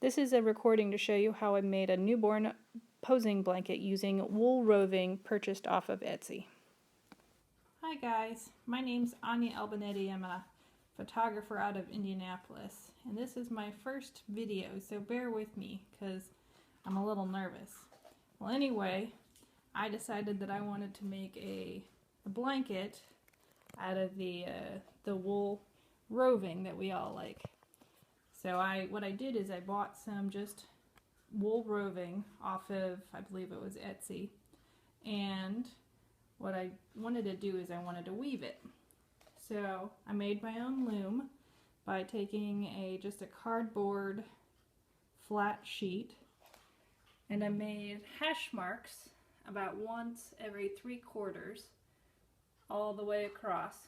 This is a recording to show you how I made a newborn posing blanket using wool roving purchased off of Etsy. Hi guys, my name's Anya Albanetti. I'm a photographer out of Indianapolis, and this is my first video, so bear with me because I'm a little nervous. Well, anyway, I decided that I wanted to make a blanket out of the wool roving that we all like. So what I did is I bought some just wool roving off of, I believe it was Etsy, and what I wanted to do is I wanted to weave it. So I made my own loom by taking just a cardboard flat sheet, and I made hash marks about once every 3/4 all the way across.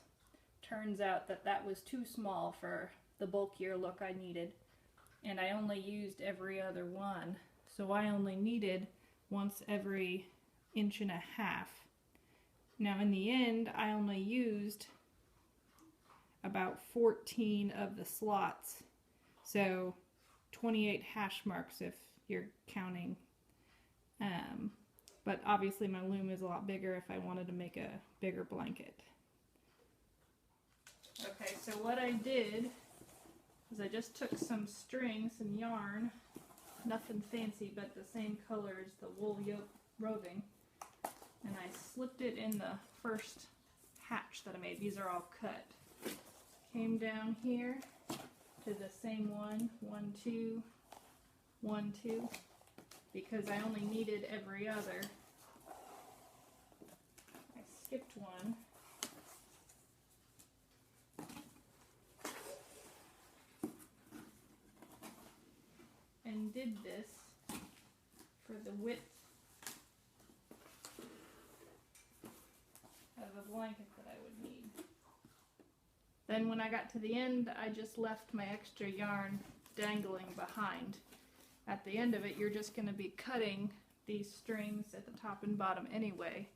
Turns out that that was too small for the bulkier look I needed, and I only used every other one, so I only needed once every 1.5 inches. Now in the end I only used about 14 of the slots, so 28 hash marks if you're counting, but obviously my loom is a lot bigger if I wanted to make a bigger blanket. Okay, so what I did is I just took some string, some yarn, nothing fancy but the same color as the wool roving, and I slipped it in the first hatch that I made. These are all cut. Came down here to the same one, 1, 2, 1, 2, because I only needed every other. I skipped one. And did this for the width of a blanket that I would need. Then when I got to the end, I just left my extra yarn dangling behind. At the end of it, you're just going to be cutting these strings at the top and bottom anyway,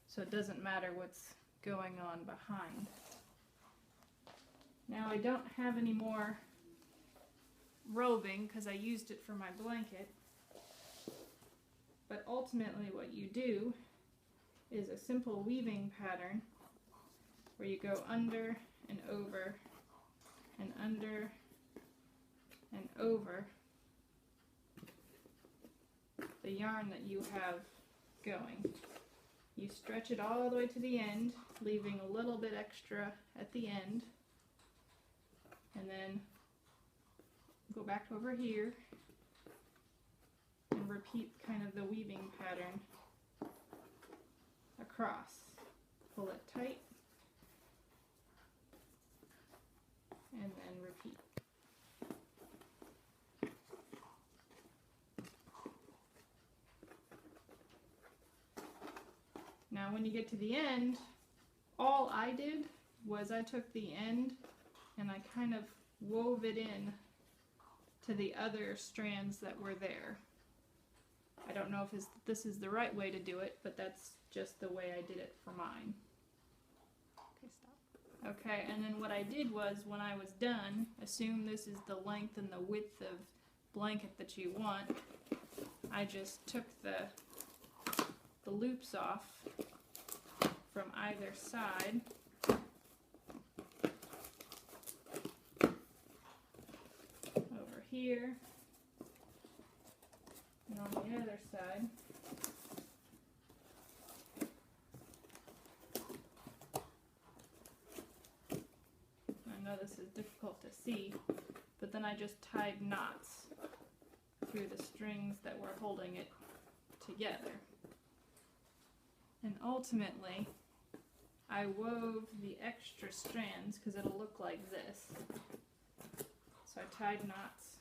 so it doesn't matter what's going on behind. Now I don't have any more roving because I used it for my blanket, but ultimately what you do is a simple weaving pattern where you go under and over and under and over the yarn that you have going. You stretch it all the way to the end, leaving a little bit extra at the end, and then go back over here and repeat kind of the weaving pattern across. Pull it tight and then repeat. Now when you get to the end, all I did was I took the end and I kind of wove it in to the other strands that were there. I don't know if this is the right way to do it, but that's just the way I did it for mine. Okay, stop. Okay, and then what I did was, when I was done, assume this is the length and the width of blanket that you want, I just took the loops off from either side. Over here and on the other side. I know this is difficult to see, but then I just tied knots through the strings that were holding it together. And ultimately, I wove the extra strands because it'll look like this. So I tied knots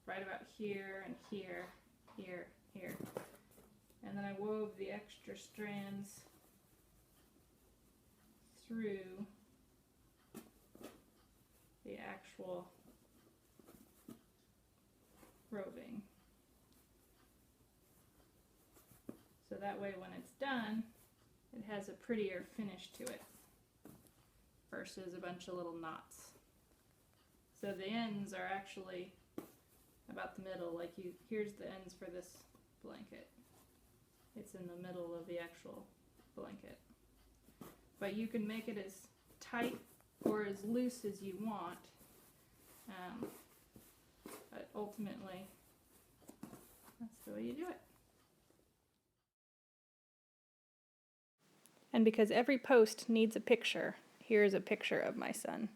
right about here and here, here, here. And then I wove the extra strands through the actual roving. So that way when it's done, it has a prettier finish to it versus a bunch of little knots. So the ends are actually about the middle. Like here's the ends for this blanket. It's in the middle of the actual blanket. But you can make it as tight or as loose as you want. But ultimately, that's the way you do it. And because every post needs a picture, here's a picture of my son.